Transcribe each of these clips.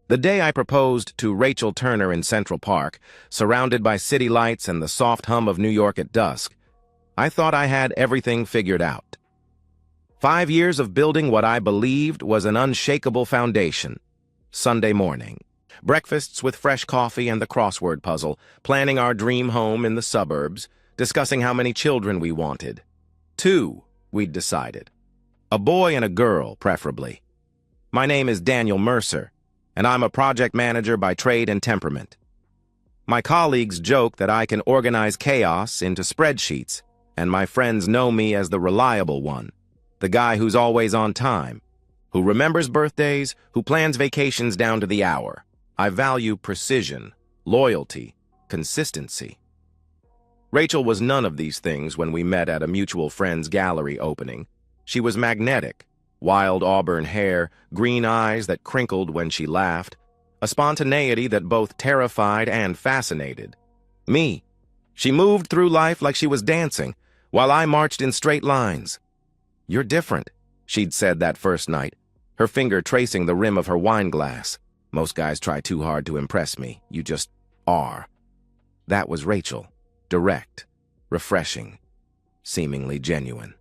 The day I proposed to Rachel Turner in Central Park, surrounded by city lights and the soft hum of New York at dusk, I thought I had everything figured out. 5 years of building what I believed was an unshakable foundation. Sunday morning. Breakfasts with fresh coffee and the crossword puzzle, planning our dream home in the suburbs, discussing how many children we wanted. 2, we'd decided. A boy and a girl, preferably. My name is Daniel Mercer, and I'm a project manager by trade and temperament. My colleagues joke that I can organize chaos into spreadsheets, and my friends know me as the reliable one, the guy who's always on time, who remembers birthdays, who plans vacations down to the hour. I value precision, loyalty, consistency. Rachel was none of these things when we met at a mutual friend's gallery opening. She was magnetic, wild auburn hair, green eyes that crinkled when she laughed, a spontaneity that both terrified and fascinated. Me. She moved through life like she was dancing, while I marched in straight lines. "You're different," she'd said that first night, her finger tracing the rim of her wine glass. "Most guys try too hard to impress me. You just are." That was Rachel. Direct, refreshing, seemingly genuine.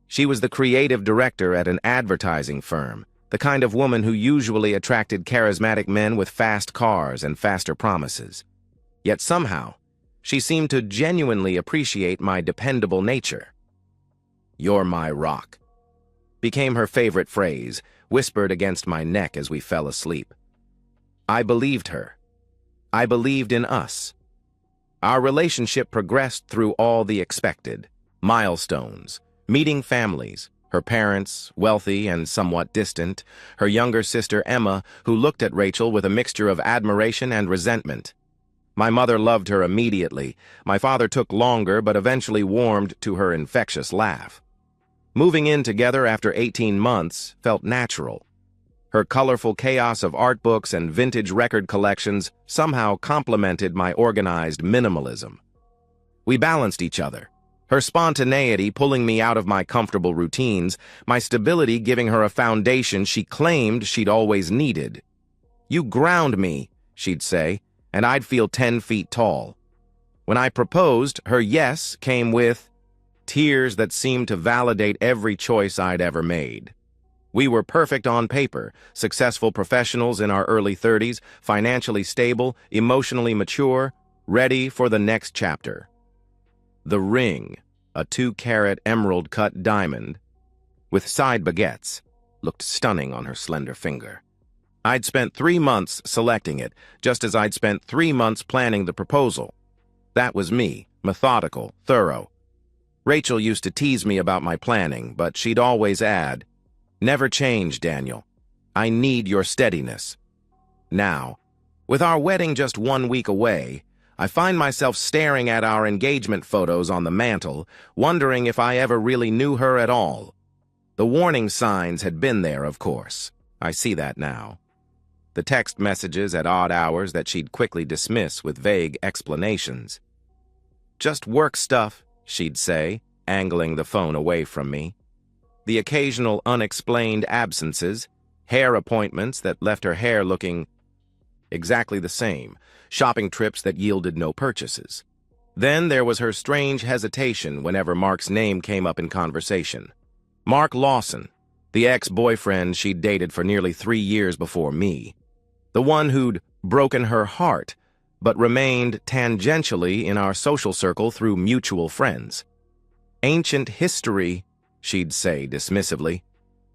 She was the creative director at an advertising firm, the kind of woman who usually attracted charismatic men with fast cars and faster promises. Yet somehow, she seemed to genuinely appreciate my dependable nature. "You're my rock," became her favorite phrase, whispered against my neck as we fell asleep. I believed her. I believed in us. Our relationship progressed through all the expected milestones, meeting families, her parents, wealthy and somewhat distant, her younger sister Emma, who looked at Rachel with a mixture of admiration and resentment. My mother loved her immediately. My father took longer but eventually warmed to her infectious laugh. Moving in together after 18 months felt natural. Her colorful chaos of art books and vintage record collections somehow complemented my organized minimalism. We balanced each other, her spontaneity pulling me out of my comfortable routines, my stability giving her a foundation she claimed she'd always needed. "You ground me," she'd say, and I'd feel 10 feet tall. When I proposed, her yes came with tears that seemed to validate every choice I'd ever made. We were perfect on paper, successful professionals in our early 30s, financially stable, emotionally mature, ready for the next chapter. The ring, a 2-carat emerald-cut diamond, with side baguettes, looked stunning on her slender finger. I'd spent 3 months selecting it, just as I'd spent 3 months planning the proposal. That was me, methodical, thorough. Rachel used to tease me about my planning, but she'd always add, "Never change, Daniel. I need your steadiness." Now, with our wedding just 1 week away, I find myself staring at our engagement photos on the mantel, wondering if I ever really knew her at all. The warning signs had been there, of course. I see that now. The text messages at odd hours that she'd quickly dismiss with vague explanations. "Just work stuff," she'd say, angling the phone away from me. The occasional unexplained absences, hair appointments that left her hair looking exactly the same, shopping trips that yielded no purchases. Then there was her strange hesitation whenever Mark's name came up in conversation. Mark Lawson, the ex-boyfriend she'd dated for nearly 3 years before me. The one who'd broken her heart, but remained tangentially in our social circle through mutual friends. "Ancient history," she'd say dismissively,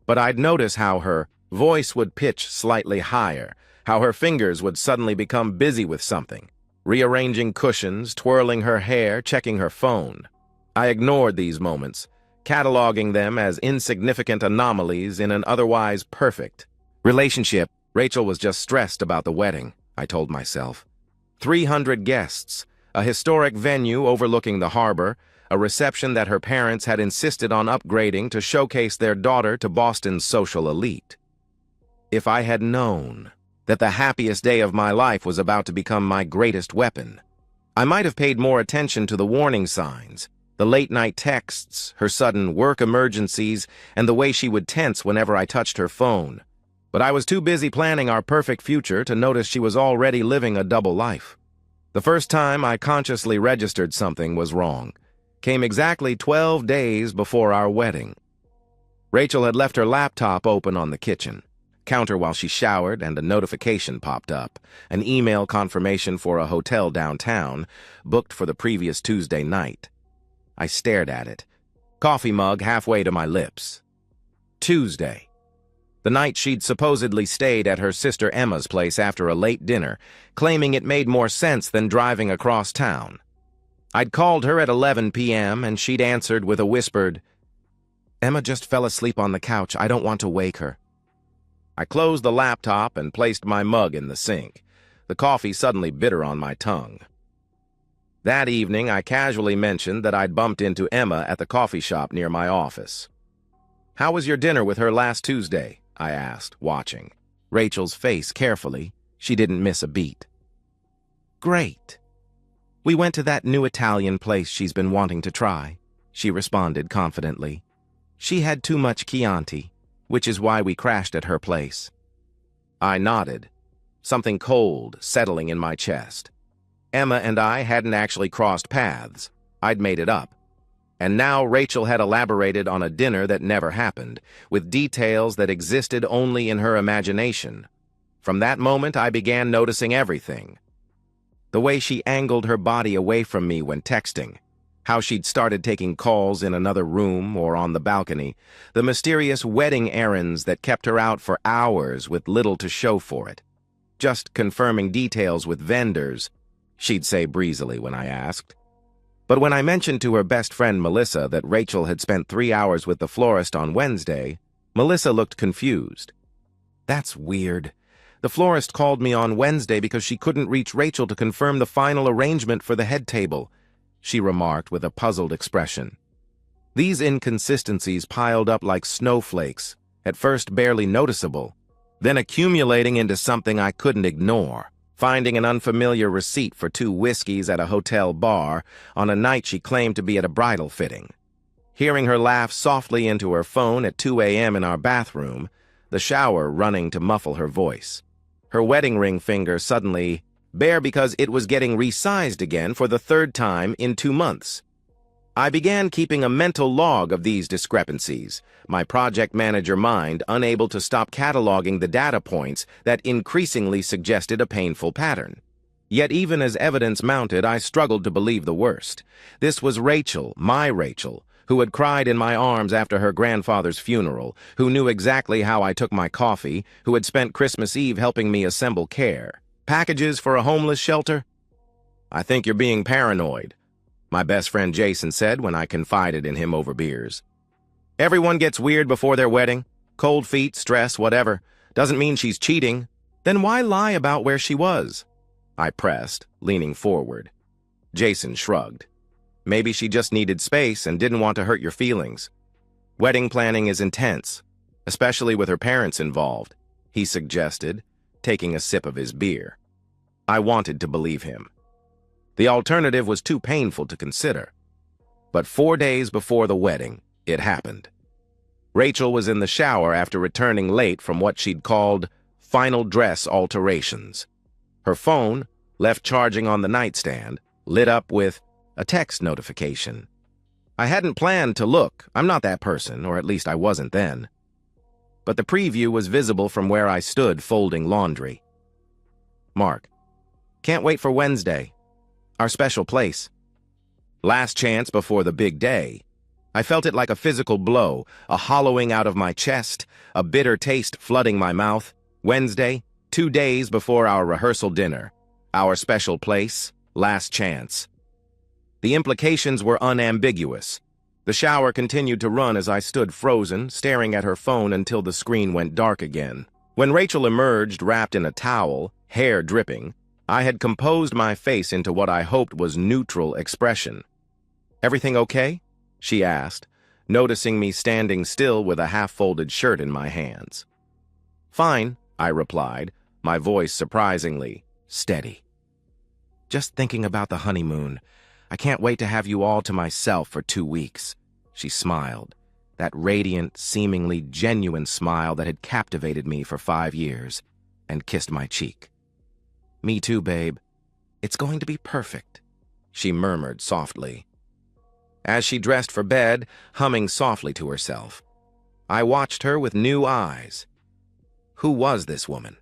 but I'd notice how her voice would pitch slightly higher, how her fingers would suddenly become busy with something, rearranging cushions, twirling her hair, checking her phone. I ignored these moments, cataloging them as insignificant anomalies in an otherwise perfect relationship. Rachel was just stressed about the wedding, I told myself. 300 guests, a historic venue overlooking the harbor, a reception that her parents had insisted on upgrading to showcase their daughter to Boston's social elite. If I had known that the happiest day of my life was about to become my greatest weapon, I might have paid more attention to the warning signs, the late-night texts, her sudden work emergencies, and the way she would tense whenever I touched her phone. But I was too busy planning our perfect future to notice she was already living a double life. The first time I consciously registered something was wrong came exactly 12 days before our wedding. Rachel had left her laptop open on the kitchen counter while she showered, and a notification popped up, an email confirmation for a hotel downtown, booked for the previous Tuesday night. I stared at it, coffee mug halfway to my lips. Tuesday. The night she'd supposedly stayed at her sister Emma's place after a late dinner, claiming it made more sense than driving across town. I'd called her at 11 p.m. and she'd answered with a whispered, "Emma just fell asleep on the couch. I don't want to wake her." I closed the laptop and placed my mug in the sink, the coffee suddenly bitter on my tongue. That evening, I casually mentioned that I'd bumped into Emma at the coffee shop near my office. "How was your dinner with her last Tuesday?" I asked, watching Rachel's face carefully. She didn't miss a beat. "Great. We went to that new Italian place she's been wanting to try," she responded confidently. "She had too much Chianti, which is why we crashed at her place." I nodded, something cold settling in my chest. Emma and I hadn't actually crossed paths. I'd made it up. And now Rachel had elaborated on a dinner that never happened, with details that existed only in her imagination. From that moment, I began noticing everything. The way she angled her body away from me when texting, how she'd started taking calls in another room or on the balcony, the mysterious wedding errands that kept her out for hours with little to show for it. Just confirming details with vendors, she'd say breezily when I asked. But when I mentioned to her best friend Melissa that Rachel had spent 3 hours with the florist on Wednesday, Melissa looked confused. "That's weird. The florist called me on Wednesday because she couldn't reach Rachel to confirm the final arrangement for the head table," she remarked with a puzzled expression. These inconsistencies piled up like snowflakes, at first barely noticeable, then accumulating into something I couldn't ignore, finding an unfamiliar receipt for 2 whiskeys at a hotel bar on a night she claimed to be at a bridal fitting. Hearing her laugh softly into her phone at 2 a.m. in our bathroom, the shower running to muffle her voice. Her wedding ring finger suddenly bare because it was getting resized again for the 3rd time in 2 months. I began keeping a mental log of these discrepancies, my project manager mind unable to stop cataloging the data points that increasingly suggested a painful pattern. Yet even as evidence mounted, I struggled to believe the worst. This was Rachel, my Rachel, who had cried in my arms after her grandfather's funeral, who knew exactly how I took my coffee, who had spent Christmas Eve helping me assemble care. Packages for a homeless shelter? "I think you're being paranoid," my best friend Jason said when I confided in him over beers. "Everyone gets weird before their wedding. Cold feet, stress, whatever. Doesn't mean she's cheating. Then why lie about where she was?" I pressed, leaning forward. Jason shrugged. "Maybe she just needed space and didn't want to hurt your feelings. Wedding planning is intense, especially with her parents involved," he suggested, taking a sip of his beer. I wanted to believe him. The alternative was too painful to consider. But 4 days before the wedding, it happened. Rachel was in the shower after returning late from what she'd called final dress alterations. Her phone, left charging on the nightstand, lit up with a text notification. I hadn't planned to look. I'm not that person, or at least I wasn't then. But the preview was visible from where I stood folding laundry. "Mark, can't wait for Wednesday. Our special place. Last chance before the big day." I felt it like a physical blow, a hollowing out of my chest, a bitter taste flooding my mouth. Wednesday, 2 days before our rehearsal dinner. Our special place, last chance. The implications were unambiguous. The shower continued to run as I stood frozen, staring at her phone until the screen went dark again. When Rachel emerged wrapped in a towel, hair dripping, I had composed my face into what I hoped was neutral expression. "Everything okay?" she asked, noticing me standing still with a half-folded shirt in my hands. "Fine," I replied, my voice surprisingly steady. "Just thinking about the honeymoon. I can't wait to have you all to myself for 2 weeks." She smiled. that radiant, seemingly genuine smile that had captivated me for 5 years, and kissed my cheek. "Me too, babe. It's going to be perfect," she murmured softly. As she dressed for bed, humming softly to herself, I watched her with new eyes. Who was this woman?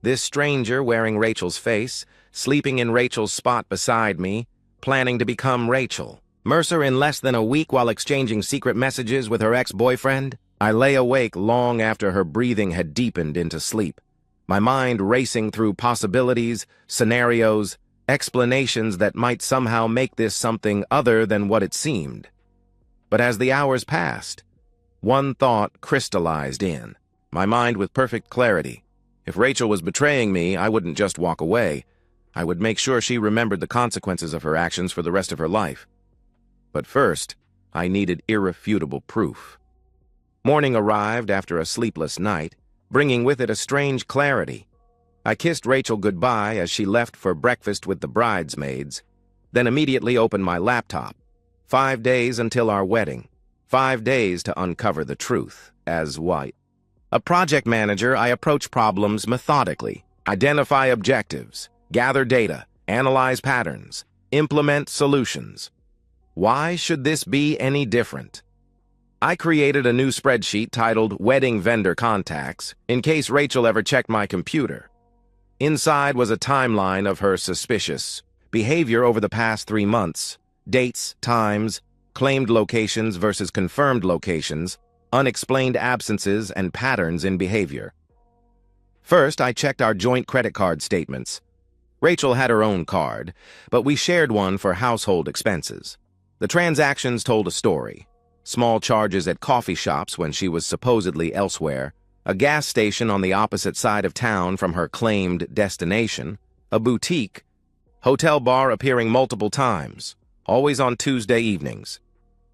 This stranger wearing Rachel's face, sleeping in Rachel's spot beside me, planning to become Rachel. Mercer in less than a week while exchanging secret messages with her ex-boyfriend? I lay awake long after her breathing had deepened into sleep, my mind racing through possibilities, scenarios, explanations that might somehow make this something other than what it seemed. But as the hours passed, one thought crystallized in my mind with perfect clarity. If Rachel was betraying me, I wouldn't just walk away. I would make sure she remembered the consequences of her actions for the rest of her life. But first, I needed irrefutable proof. Morning arrived after a sleepless night, bringing with it a strange clarity. I kissed Rachel goodbye as she left for breakfast with the bridesmaids, then immediately opened my laptop. 5 days until our wedding. 5 days to uncover the truth. As white. A project manager, I approach problems methodically, identify objectives, gather data, analyze patterns, implement solutions. Why should this be any different? I created a new spreadsheet titled Wedding Vendor Contacts in case Rachel ever checked my computer. Inside was a timeline of her suspicious behavior over the past 3 months, dates, times, claimed locations versus confirmed locations, unexplained absences, and patterns in behavior. First, I checked our joint credit card statements. Rachel had her own card, but we shared one for household expenses. The transactions told a story. Small charges at coffee shops when she was supposedly elsewhere, a gas station on the opposite side of town from her claimed destination, a boutique, hotel bar appearing multiple times, always on Tuesday evenings.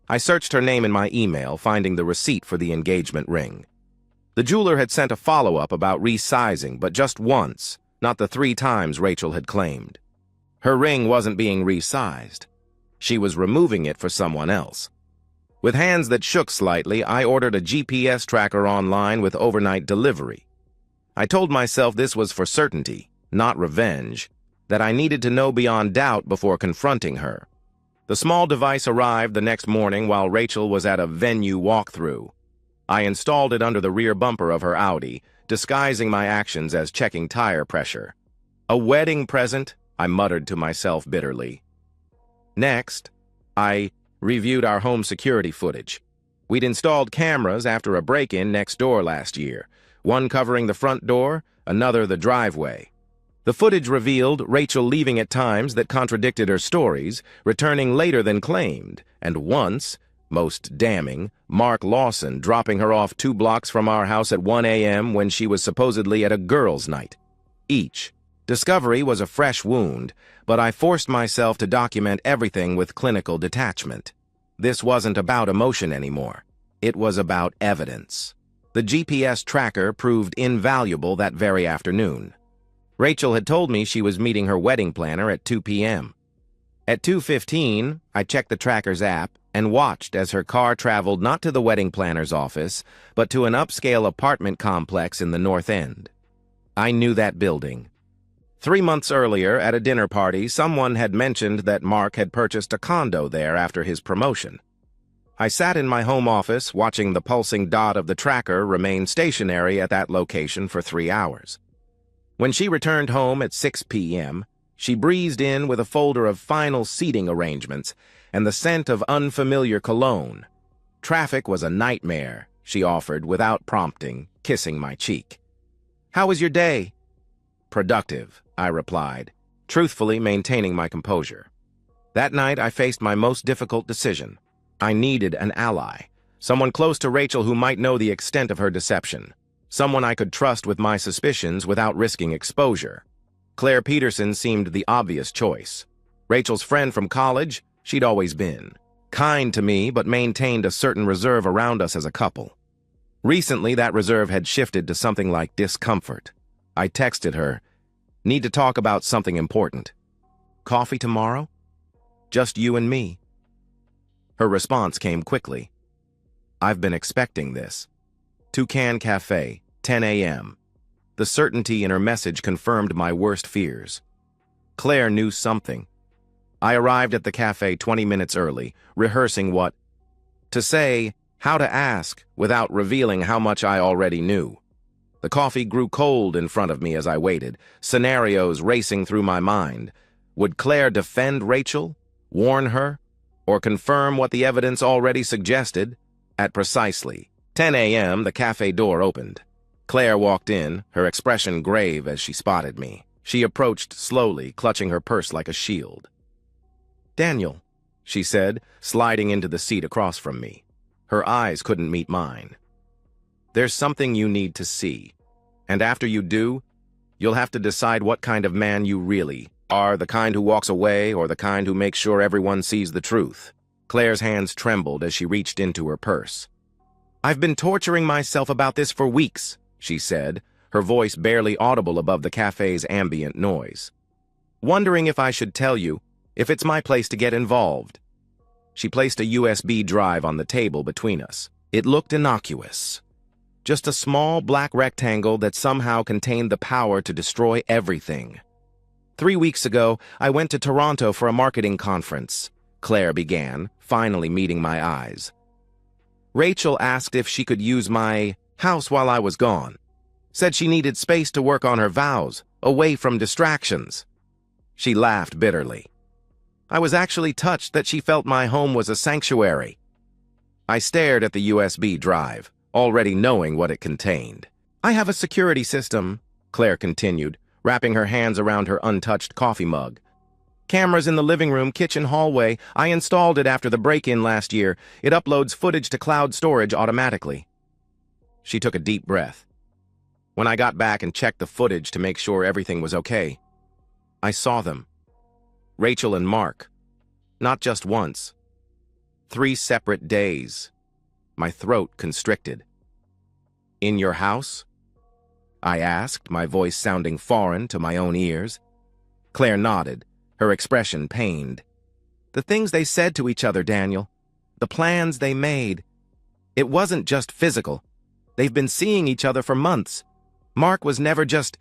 I searched her name in my email, finding the receipt for the engagement ring. The jeweler had sent a follow-up about resizing, but just once, not the 3 times Rachel had claimed. Her ring wasn't being resized. She was removing it for someone else. With hands that shook slightly, I ordered a GPS tracker online with overnight delivery. I told myself this was for certainty, not revenge, that I needed to know beyond doubt before confronting her. The small device arrived the next morning while Rachel was at a venue walkthrough. I installed it under the rear bumper of her Audi, disguising my actions as checking tire pressure. A wedding present, I muttered to myself bitterly. Next, I reviewed our home security footage. We'd installed cameras after a break-in next door last year, one covering the front door, another the driveway. The footage revealed Rachel leaving at times that contradicted her stories, returning later than claimed, and once, most damning, Mark Lawson dropping her off 2 blocks from our house at 1 a.m. when she was supposedly at a girls' night. Each discovery was a fresh wound, but I forced myself to document everything with clinical detachment. This wasn't about emotion anymore. It was about evidence. The GPS tracker proved invaluable that very afternoon. Rachel had told me she was meeting her wedding planner at 2 p.m. At 2:15, I checked the tracker's app and watched as her car traveled not to the wedding planner's office, but to an upscale apartment complex in the North End. I knew that building. 3 months earlier, at a dinner party, someone had mentioned that Mark had purchased a condo there after his promotion. I sat in my home office watching the pulsing dot of the tracker remain stationary at that location for 3 hours. When she returned home at 6 p.m., she breezed in with a folder of final seating arrangements and the scent of unfamiliar cologne. Traffic was a nightmare, she offered without prompting, kissing my cheek. "How was your day?" "Productive," I replied, truthfully maintaining my composure. That night, I faced my most difficult decision. I needed an ally, someone close to Rachel who might know the extent of her deception, someone I could trust with my suspicions without risking exposure. Claire Peterson seemed the obvious choice. Rachel's friend from college, she'd always been. Kind to me, but maintained a certain reserve around us as a couple. Recently, that reserve had shifted to something like discomfort. I texted her, "Need to talk about something important. Coffee tomorrow? Just you and me." Her response came quickly. I've been expecting this. Toucan Cafe, 10 a.m. The certainty in her message confirmed my worst fears. Claire knew something. I arrived at the cafe 20 minutes early, rehearsing what to say, how to ask, without revealing how much I already knew. The coffee grew cold in front of me as I waited, scenarios racing through my mind. Would Claire defend Rachel, warn her, or confirm what the evidence already suggested? At precisely 10 a.m., the cafe door opened. Claire walked in, her expression grave as she spotted me. She approached slowly, clutching her purse like a shield. "Daniel," she said, sliding into the seat across from me. Her eyes couldn't meet mine. "There's something you need to see. And after you do, you'll have to decide what kind of man you really are, the kind who walks away or the kind who makes sure everyone sees the truth." Claire's hands trembled as she reached into her purse. "I've been torturing myself about this for weeks," she said, her voice barely audible above the cafe's ambient noise. "Wondering if I should tell you, if it's my place to get involved." She placed a USB drive on the table between us. It looked innocuous. Just a small black rectangle that somehow contained the power to destroy everything. 3 weeks ago, I went to Toronto for a marketing conference, Claire began, finally meeting my eyes. Rachel asked if she could use my house while I was gone. Said she needed space to work on her vows, away from distractions. She laughed bitterly. I was actually touched that she felt my home was a sanctuary. I stared at the USB drive, already knowing what it contained. "I have a security system," Claire continued, wrapping her hands around her untouched coffee mug. "Cameras in the living room, kitchen, hallway. I installed it after the break-in last year. It uploads footage to cloud storage automatically." She took a deep breath. When I got back and checked the footage to make sure everything was okay, I saw them. Rachel and Mark. Not just once. 3 separate days. My throat constricted. "In your house?" I asked, my voice sounding foreign to my own ears. Claire nodded, her expression pained. "The things they said to each other, Daniel. The plans they made. It wasn't just physical. They've been seeing each other for months. Mark was never just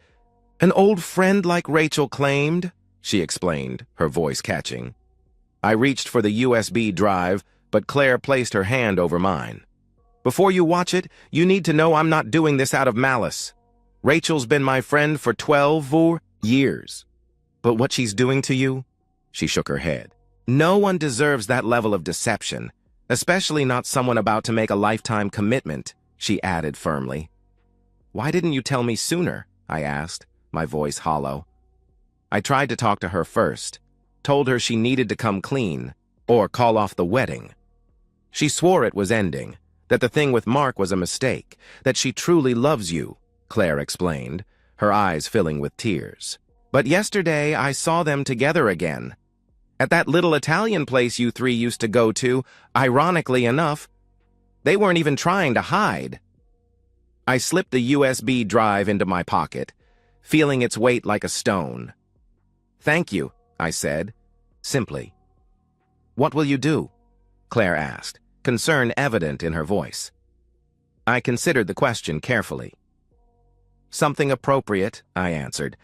an old friend like Rachel claimed," she explained, her voice catching. I reached for the USB drive, but Claire placed her hand over mine. "Before you watch it, you need to know I'm not doing this out of malice. Rachel's been my friend for 12 years. But what she's doing to you?" She shook her head. "No one deserves that level of deception, especially not someone about to make a lifetime commitment," she added firmly. "Why didn't you tell me sooner?" I asked, my voice hollow. I tried to talk to her first, told her she needed to come clean, or call off the wedding. She swore it was ending, that the thing with Mark was a mistake, that she truly loves you, Claire explained, her eyes filling with tears. "But yesterday I saw them together again. At that little Italian place you 3 used to go to, ironically enough. They weren't even trying to hide." I slipped the USB drive into my pocket, feeling its weight like a stone. "Thank you," I said, simply. "What will you do?" Claire asked, concern evident in her voice. I considered the question carefully. "Something appropriate," I answered,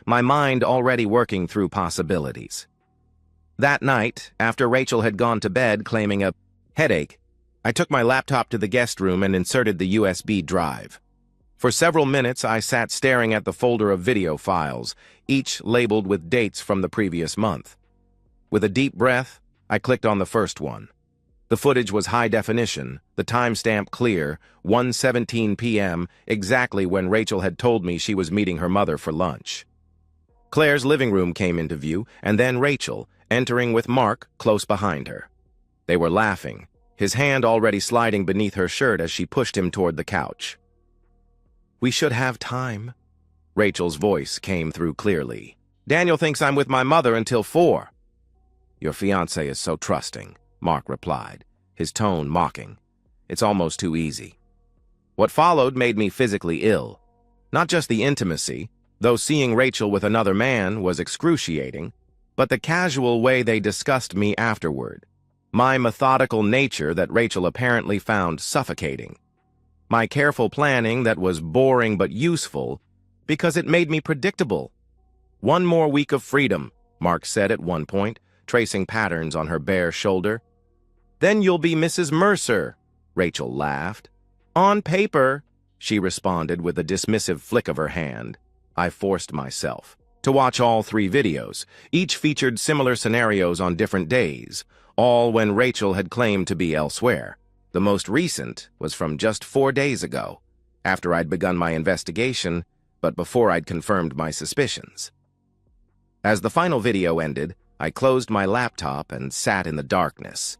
my mind already working through possibilities. That night, after Rachel had gone to bed claiming a headache, I took my laptop to the guest room and inserted the USB drive. For several minutes, I sat staring at the folder of video files, each labeled with dates from the previous month. With a deep breath, I clicked on the first one. The footage was high definition, the timestamp clear, 1:17 p.m., exactly when Rachel had told me she was meeting her mother for lunch. Claire's living room came into view, and then Rachel, entering with Mark close behind her. They were laughing, his hand already sliding beneath her shirt as she pushed him toward the couch. "We should have time." Rachel's voice came through clearly. "Daniel thinks I'm with my mother until 4. "Your fiancé is so trusting," Mark replied, his tone mocking. "It's almost too easy." What followed made me physically ill. Not just the intimacy, though seeing Rachel with another man was excruciating, but the casual way they discussed me afterward. My methodical nature that Rachel apparently found suffocating. My careful planning that was boring but useful because it made me predictable. "One more week of freedom," Mark said at one point, tracing patterns on her bare shoulder. "Then you'll be Mrs. Mercer," Rachel laughed. "On paper," she responded with a dismissive flick of her hand. I forced myself to watch all 3 videos. Each featured similar scenarios on different days, all when Rachel had claimed to be elsewhere. The most recent was from just 4 days ago, after I'd begun my investigation, but before I'd confirmed my suspicions. As the final video ended, I closed my laptop and sat in the darkness.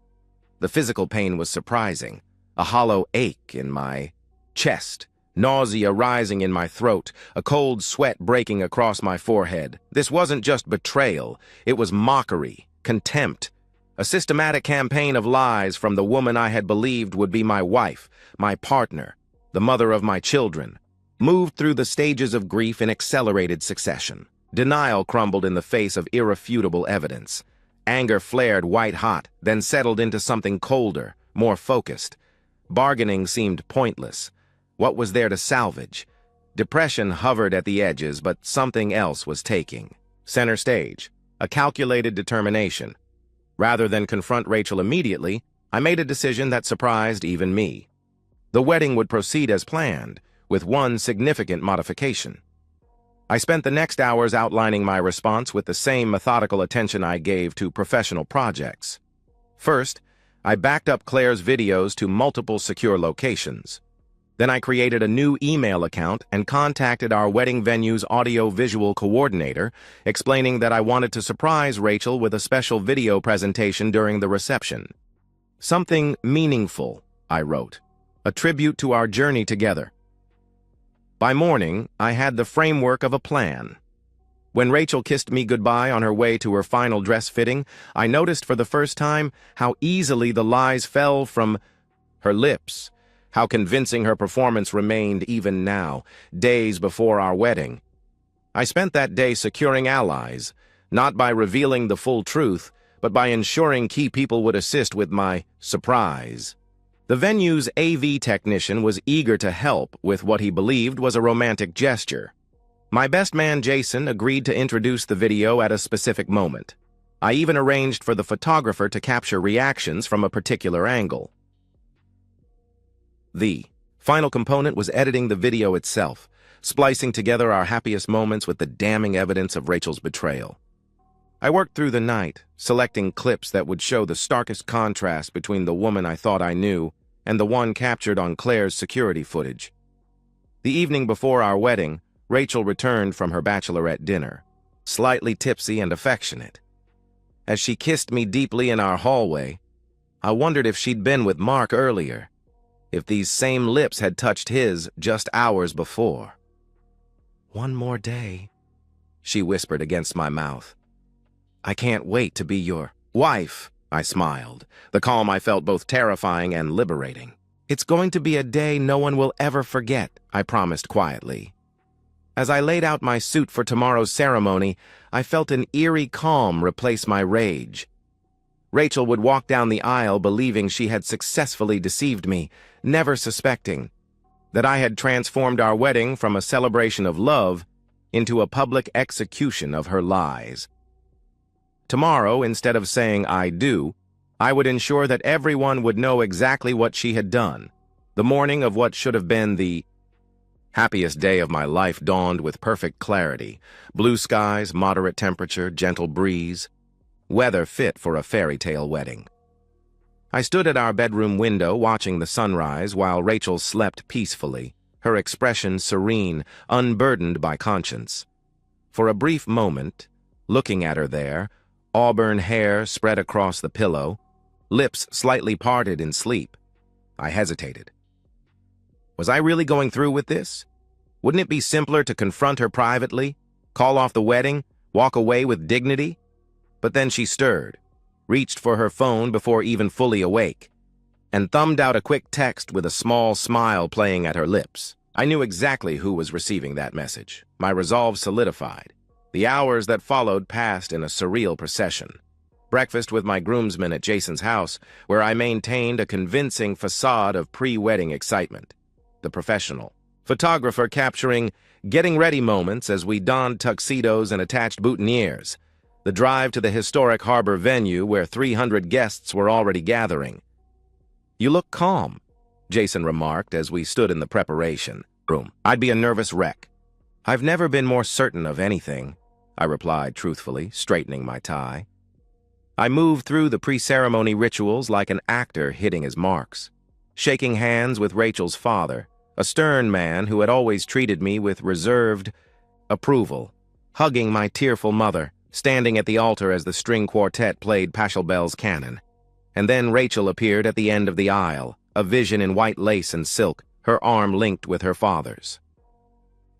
The physical pain was surprising, a hollow ache in my chest, nausea rising in my throat, a cold sweat breaking across my forehead. This wasn't just betrayal, it was mockery, contempt, a systematic campaign of lies from the woman I had believed would be my wife, my partner, the mother of my children. Moved through the stages of grief in accelerated succession. Denial crumbled in the face of irrefutable evidence. Anger flared white-hot, then settled into something colder, more focused. Bargaining seemed pointless. What was there to salvage? Depression hovered at the edges, but something else was taking center stage, a calculated determination. Rather than confront Rachel immediately, I made a decision that surprised even me. The wedding would proceed as planned, with one significant modification. I spent the next hours outlining my response with the same methodical attention I gave to professional projects. First, I backed up Claire's videos to multiple secure locations. Then I created a new email account and contacted our wedding venue's audio-visual coordinator, explaining that I wanted to surprise Rachel with a special video presentation during the reception. "Something meaningful," I wrote, "a tribute to our journey together." By morning, I had the framework of a plan. When Rachel kissed me goodbye on her way to her final dress fitting, I noticed for the first time how easily the lies fell from her lips, how convincing her performance remained even now, days before our wedding. I spent that day securing allies, not by revealing the full truth, but by ensuring key people would assist with my surprise. The venue's AV technician was eager to help with what he believed was a romantic gesture. My best man, Jason, agreed to introduce the video at a specific moment. I even arranged for the photographer to capture reactions from a particular angle. The final component was editing the video itself, splicing together our happiest moments with the damning evidence of Rachel's betrayal. I worked through the night, selecting clips that would show the starkest contrast between the woman I thought I knew and the one captured on Claire's security footage. The evening before our wedding, Rachel returned from her bachelorette dinner, slightly tipsy and affectionate. As she kissed me deeply in our hallway, I wondered if she'd been with Mark earlier, if these same lips had touched his just hours before. "One more day," she whispered against my mouth. "I can't wait to be your wife," I smiled, the calm I felt both terrifying and liberating. "It's going to be a day no one will ever forget," I promised quietly. As I laid out my suit for tomorrow's ceremony, I felt an eerie calm replace my rage. Rachel would walk down the aisle believing she had successfully deceived me, never suspecting that I had transformed our wedding from a celebration of love into a public execution of her lies. Tomorrow, instead of saying "I do," I would ensure that everyone would know exactly what she had done. The morning of what should have been the happiest day of my life dawned with perfect clarity. Blue skies, moderate temperature, gentle breeze. Weather fit for a fairy tale wedding. I stood at our bedroom window watching the sunrise while Rachel slept peacefully, her expression serene, unburdened by conscience. For a brief moment, looking at her there, auburn hair spread across the pillow, lips slightly parted in sleep, I hesitated. Was I really going through with this? Wouldn't it be simpler to confront her privately, call off the wedding, walk away with dignity? But then she stirred, reached for her phone before even fully awake, and thumbed out a quick text with a small smile playing at her lips. I knew exactly who was receiving that message. My resolve solidified. The hours that followed passed in a surreal procession. breakfast with my groomsmen at Jason's house, where I maintained a convincing facade of pre-wedding excitement. The professional photographer capturing getting-ready moments as we donned tuxedos and attached boutonnieres. The drive to the historic harbor venue where 300 guests were already gathering. "You look calm," Jason remarked as we stood in the preparation room. "I'd be a nervous wreck." "I've never been more certain of anything," I replied truthfully, straightening my tie. I moved through the pre-ceremony rituals like an actor hitting his marks, shaking hands with Rachel's father, a stern man who had always treated me with reserved approval, hugging my tearful mother, standing at the altar as the string quartet played Pachelbel's canon. And then Rachel appeared at the end of the aisle, a vision in white lace and silk, her arm linked with her father's.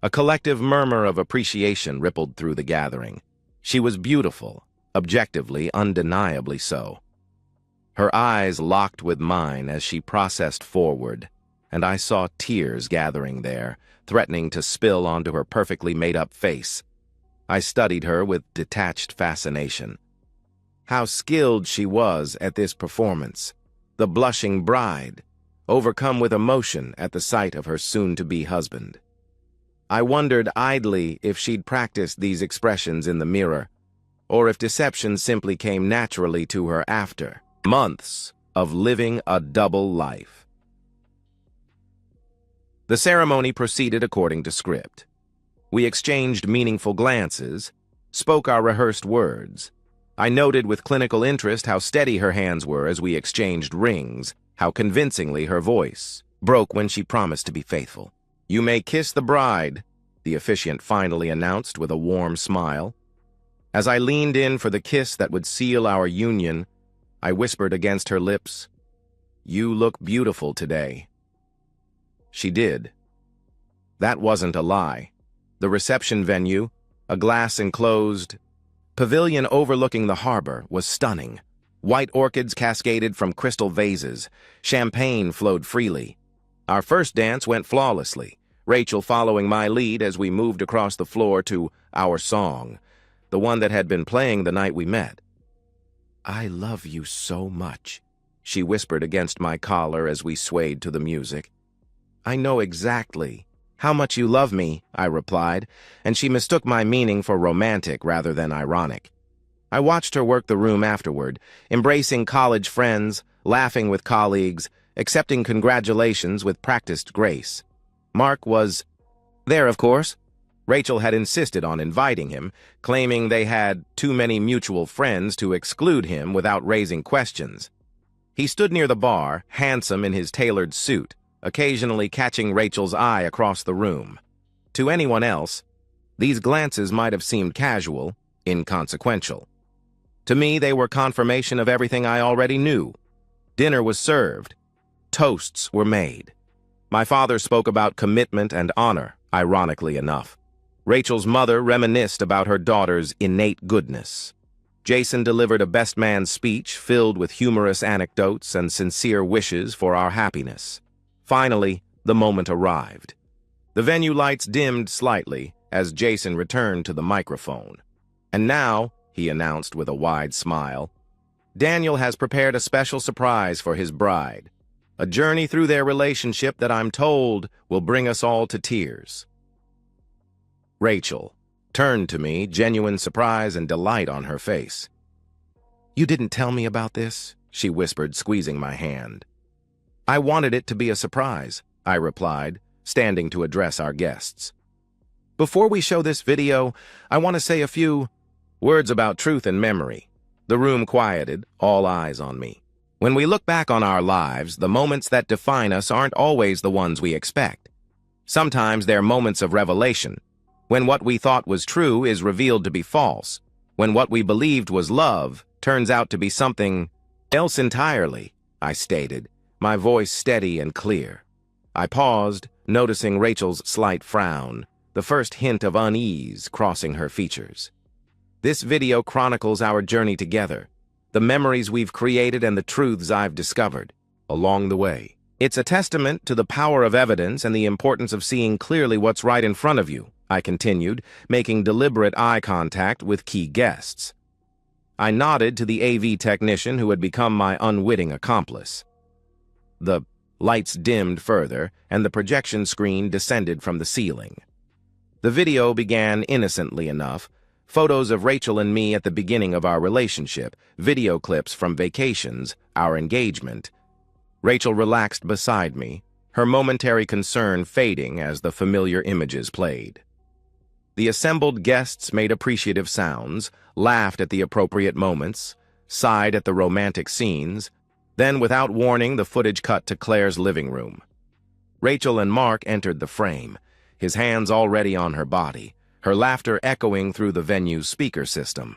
A collective murmur of appreciation rippled through the gathering. She was beautiful, objectively, undeniably so. Her eyes locked with mine as she processed forward, and I saw tears gathering there, threatening to spill onto her perfectly made-up face. I studied her with detached fascination. How skilled she was at this performance, the blushing bride, overcome with emotion at the sight of her soon-to-be husband. I wondered idly if she'd practiced these expressions in the mirror, or if deception simply came naturally to her after months of living a double life. The ceremony proceeded according to script. We exchanged meaningful glances, spoke our rehearsed words. I noted with clinical interest how steady her hands were as we exchanged rings, how convincingly her voice broke when she promised to be faithful. "You may kiss the bride," the officiant finally announced with a warm smile. As I leaned in for the kiss that would seal our union, I whispered against her lips, "You look beautiful today." She did. That wasn't a lie. The reception venue, a glass-enclosed pavilion overlooking the harbor, was stunning. White orchids cascaded from crystal vases. Champagne flowed freely. Our first dance went flawlessly, Rachel following my lead as we moved across the floor to our song, the one that had been playing the night we met. "I love you so much," she whispered against my collar as we swayed to the music. "I know exactly how much you love me," I replied, and she mistook my meaning for romantic rather than ironic. I watched her work the room afterward, embracing college friends, laughing with colleagues, accepting congratulations with practiced grace. Mark was there, of course. Rachel had insisted on inviting him, claiming they had too many mutual friends to exclude him without raising questions. He stood near the bar, handsome in his tailored suit, occasionally catching Rachel's eye across the room. To anyone else, these glances might have seemed casual, inconsequential. To me, they were confirmation of everything I already knew. Dinner was served. Toasts were made. My father spoke about commitment and honor, ironically enough. Rachel's mother reminisced about her daughter's innate goodness. Jason delivered a best man speech filled with humorous anecdotes and sincere wishes for our happiness. Finally, the moment arrived. The venue lights dimmed slightly as Jason returned to the microphone. "And now," he announced with a wide smile, "Daniel has prepared a special surprise for his bride. A journey through their relationship that I'm told will bring us all to tears." Rachel turned to me, genuine surprise and delight on her face. "You didn't tell me about this?" she whispered, squeezing my hand. "I wanted it to be a surprise," I replied, standing to address our guests. "Before we show this video, I want to say a few words about truth and memory." The room quieted, all eyes on me. When we look back on our lives, the moments that define us aren't always the ones we expect. Sometimes they're moments of revelation, when what we thought was true is revealed to be false, when what we believed was love turns out to be something else entirely, I stated, my voice steady and clear. I paused, noticing Rachel's slight frown, the first hint of unease crossing her features. This video chronicles our journey together, the memories we've created and the truths I've discovered along the way. It's a testament to the power of evidence and the importance of seeing clearly what's right in front of you, I continued, making deliberate eye contact with key guests. I nodded to the AV technician who had become my unwitting accomplice. The lights dimmed further, and the projection screen descended from the ceiling. The video began innocently enough. Photos of Rachel and me at the beginning of our relationship, video clips from vacations, our engagement. Rachel relaxed beside me, her momentary concern fading as the familiar images played. The assembled guests made appreciative sounds, laughed at the appropriate moments, sighed at the romantic scenes. Then, without warning, the footage cut to Claire's living room. Rachel and Mark entered the frame, his hands already on her body, her laughter echoing through the venue's speaker system.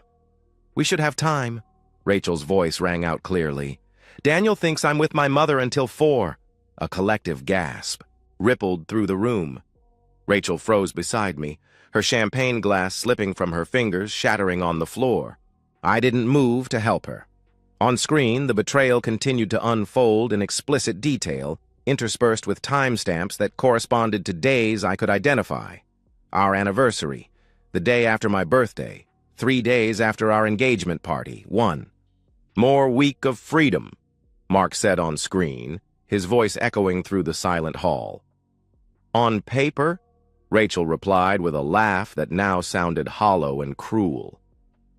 "We should have time," Rachel's voice rang out clearly. "Daniel thinks I'm with my mother until 4. A collective gasp rippled through the room. Rachel froze beside me, her champagne glass slipping from her fingers, shattering on the floor. I didn't move to help her. On screen, the betrayal continued to unfold in explicit detail, interspersed with timestamps that corresponded to days I could identify. Our anniversary, the day after my birthday, 3 days after our engagement party, 1. "More week of freedom," Mark said on screen, his voice echoing through the silent hall. "On paper," Rachel replied with a laugh that now sounded hollow and cruel.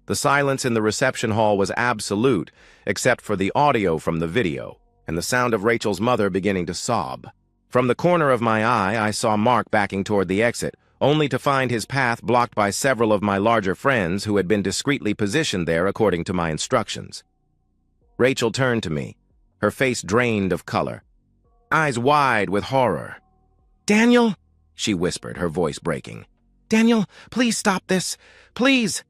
The silence in the reception hall was absolute, except for the audio from the video, and the sound of Rachel's mother beginning to sob. From the corner of my eye, I saw Mark backing toward the exit, only to find his path blocked by several of my larger friends who had been discreetly positioned there according to my instructions. Rachel turned to me, her face drained of color, eyes wide with horror. "Daniel," she whispered, her voice breaking. "Daniel, please stop this. Please."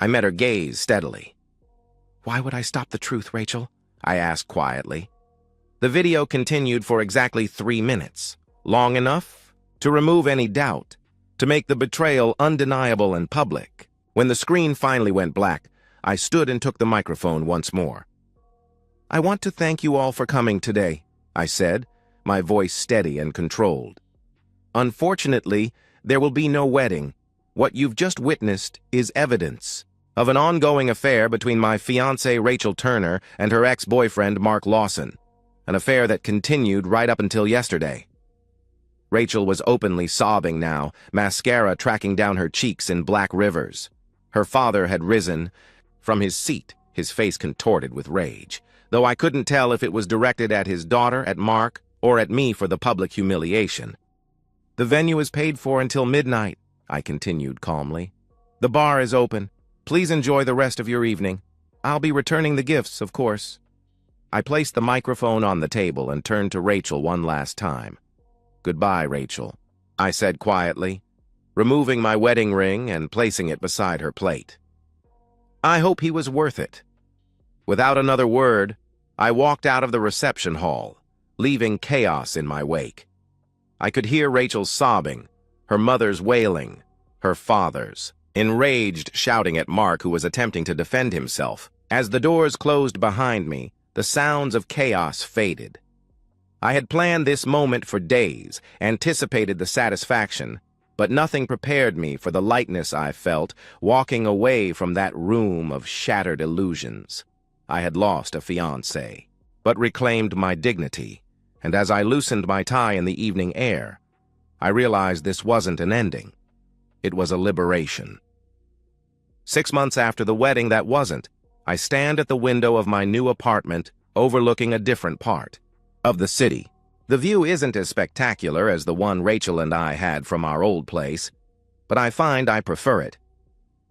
I met her gaze steadily. "Why would I stop the truth, Rachel?" I asked quietly. The video continued for exactly 3 minutes, long enough to remove any doubt, to make the betrayal undeniable and public. When the screen finally went black, I stood and took the microphone once more. "I want to thank you all for coming today," I said, my voice steady and controlled. "Unfortunately, there will be no wedding. What you've just witnessed is evidence of an ongoing affair between my fiancée Rachel Turner and her ex-boyfriend Mark Lawson, an affair that continued right up until yesterday." Rachel was openly sobbing now, mascara tracking down her cheeks in black rivers. Her father had risen from his seat, his face contorted with rage, though I couldn't tell if it was directed at his daughter, at Mark, or at me for the public humiliation. "The venue is paid for until midnight," I continued calmly. "The bar is open. Please enjoy the rest of your evening. I'll be returning the gifts, of course." I placed the microphone on the table and turned to Rachel one last time. "Goodbye, Rachel," I said quietly, removing my wedding ring and placing it beside her plate. I hope he was worth it. Without another word, I walked out of the reception hall, leaving chaos in my wake. I could hear Rachel's sobbing, her mother's wailing, her father's, enraged shouting at Mark, who was attempting to defend himself. As the doors closed behind me, the sounds of chaos faded. I had planned this moment for days, anticipated the satisfaction, but nothing prepared me for the lightness I felt walking away from that room of shattered illusions. I had lost a fiancé, but reclaimed my dignity, and as I loosened my tie in the evening air, I realized this wasn't an ending. It was a liberation. 6 months after the wedding, that wasn't. I stand at the window of my new apartment, overlooking a different part of the city. The view isn't as spectacular as the one Rachel and I had from our old place, but I find I prefer it.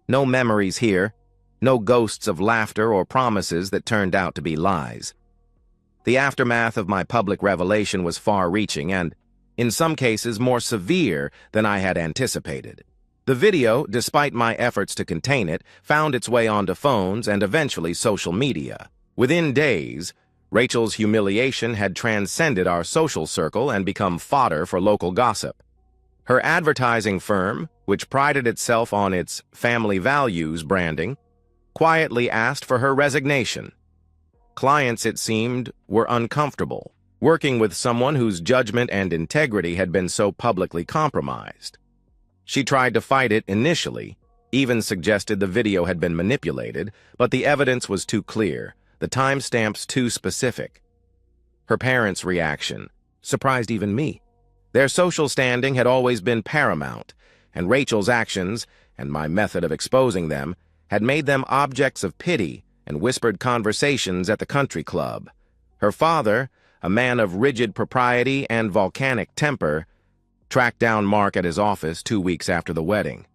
No memories here, no ghosts of laughter or promises that turned out to be lies. The aftermath of my public revelation was far-reaching and, in some cases, more severe than I had anticipated. The video, despite my efforts to contain it, found its way onto phones and eventually social media. Within days, Rachel's humiliation had transcended our social circle and become fodder for local gossip. Her advertising firm, which prided itself on its family values branding, quietly asked for her resignation. Clients, it seemed, were uncomfortable working with someone whose judgment and integrity had been so publicly compromised. She tried to fight it initially, even suggested the video had been manipulated, but the evidence was too clear, the timestamps too specific. Her parents' reaction surprised even me. Their social standing had always been paramount, and Rachel's actions, and my method of exposing them, had made them objects of pity and whispered conversations at the country club. Her father, a man of rigid propriety and volcanic temper, tracked down Mark at his office 2 weeks after the wedding.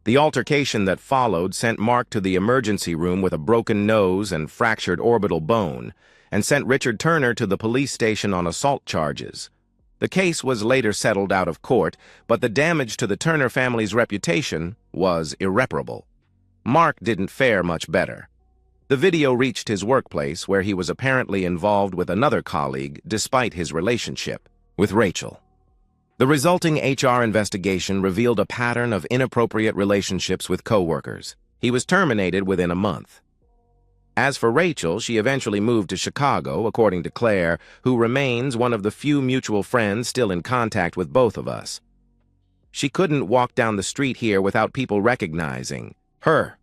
The altercation that followed sent Mark to the emergency room with a broken nose and fractured orbital bone, and sent Richard Turner to the police station on assault charges. The case was later settled out of court, but the damage to the Turner family's reputation was irreparable. Mark didn't fare much better. The video reached his workplace, where he was apparently involved with another colleague despite his relationship with Rachel. The resulting HR investigation revealed a pattern of inappropriate relationships with coworkers. He was terminated within a month. As for Rachel, she eventually moved to Chicago, according to Claire, who remains one of the few mutual friends still in contact with both of us. She couldn't walk down the street here without people recognizing her,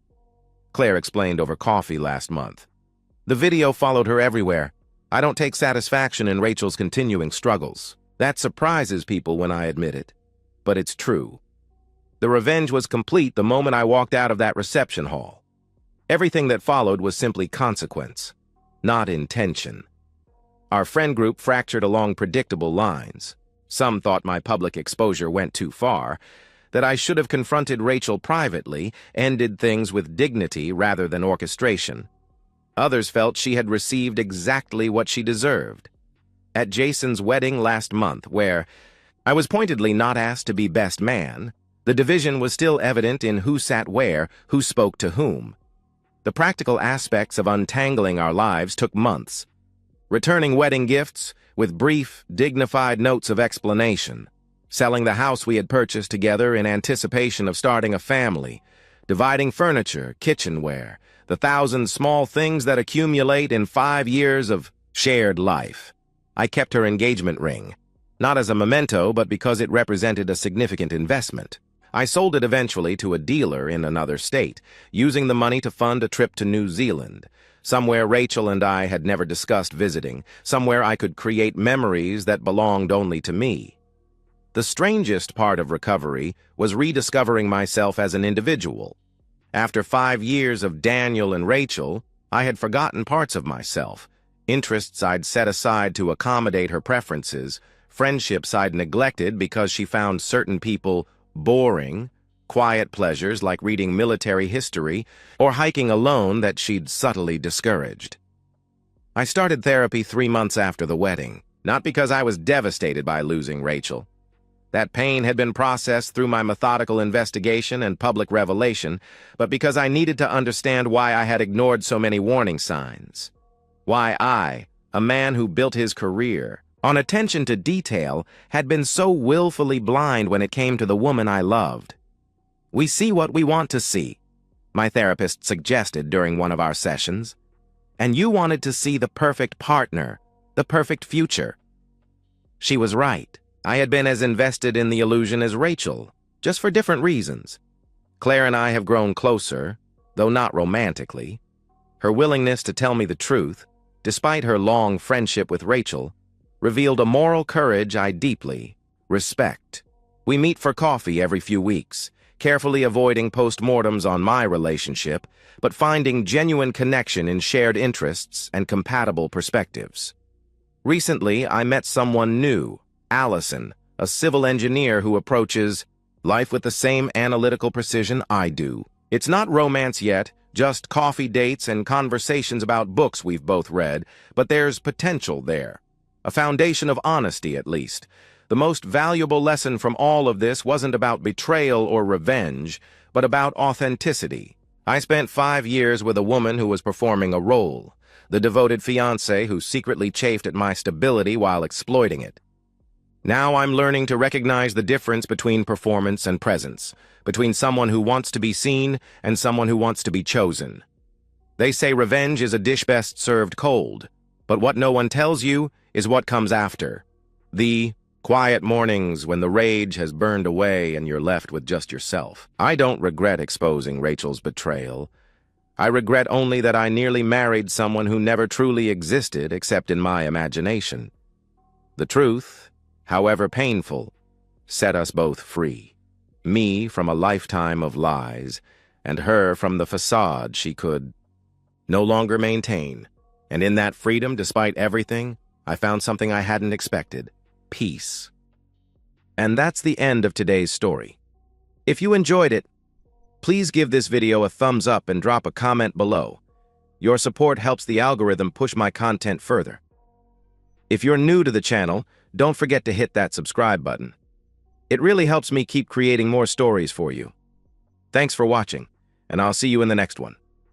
Claire explained over coffee last month. The video followed her everywhere. I don't take satisfaction in Rachel's continuing struggles. That surprises people when I admit it, but it's true. The revenge was complete the moment I walked out of that reception hall. Everything that followed was simply consequence, not intention. Our friend group fractured along predictable lines. Some thought my public exposure went too far, that I should have confronted Rachel privately, ended things with dignity rather than orchestration. Others felt she had received exactly what she deserved. At Jason's wedding last month, where I was pointedly not asked to be best man, the division was still evident in who sat where, who spoke to whom. The practical aspects of untangling our lives took months. Returning wedding gifts with brief, dignified notes of explanation. Selling the house we had purchased together in anticipation of starting a family. Dividing furniture, kitchenware, the 1,000 small things that accumulate in 5 years of shared life. I kept her engagement ring, not as a memento, but because it represented a significant investment. I sold it eventually to a dealer in another state, using the money to fund a trip to New Zealand, somewhere Rachel and I had never discussed visiting, somewhere I could create memories that belonged only to me. The strangest part of recovery was rediscovering myself as an individual. After 5 years of Daniel and Rachel, I had forgotten parts of myself, interests I'd set aside to accommodate her preferences, friendships I'd neglected because she found certain people boring, quiet pleasures like reading military history or hiking alone that she'd subtly discouraged. I started therapy 3 months after the wedding, not because I was devastated by losing Rachel. That pain had been processed through my methodical investigation and public revelation, but because I needed to understand why I had ignored so many warning signs. Why I, a man who built his career on attention to detail, had been so willfully blind when it came to the woman I loved. We see what we want to see, my therapist suggested during one of our sessions. And you wanted to see the perfect partner, the perfect future. She was right. I had been as invested in the illusion as Rachel, just for different reasons. Claire and I have grown closer, though not romantically. Her willingness to tell me the truth, despite her long friendship with Rachel, revealed a moral courage I deeply respect. We meet for coffee every few weeks, carefully avoiding postmortems on my relationship, but finding genuine connection in shared interests and compatible perspectives. Recently, I met someone new, Allison, a civil engineer who approaches life with the same analytical precision I do. It's not romance yet, just coffee dates and conversations about books we've both read, but there's potential there. A foundation of honesty, at least. The most valuable lesson from all of this wasn't about betrayal or revenge, but about authenticity. I spent 5 years with a woman who was performing a role, the devoted fiancé who secretly chafed at my stability while exploiting it. Now I'm learning to recognize the difference between performance and presence, between someone who wants to be seen and someone who wants to be chosen. They say revenge is a dish best served cold, but what no one tells you is what comes after. The Quiet mornings when the rage has burned away and you're left with just yourself. I don't regret exposing Rachel's betrayal. I regret only that I nearly married someone who never truly existed except in my imagination. The truth, however painful, set us both free. Me from a lifetime of lies, and her from the facade she could no longer maintain. And in that freedom, despite everything, I found something I hadn't expected: peace. And that's the end of today's story. If you enjoyed it, please give this video a thumbs up and drop a comment below. Your support helps the algorithm push my content further. If you're new to the channel, don't forget to hit that subscribe button. It really helps me keep creating more stories for you. Thanks for watching, and I'll see you in the next one.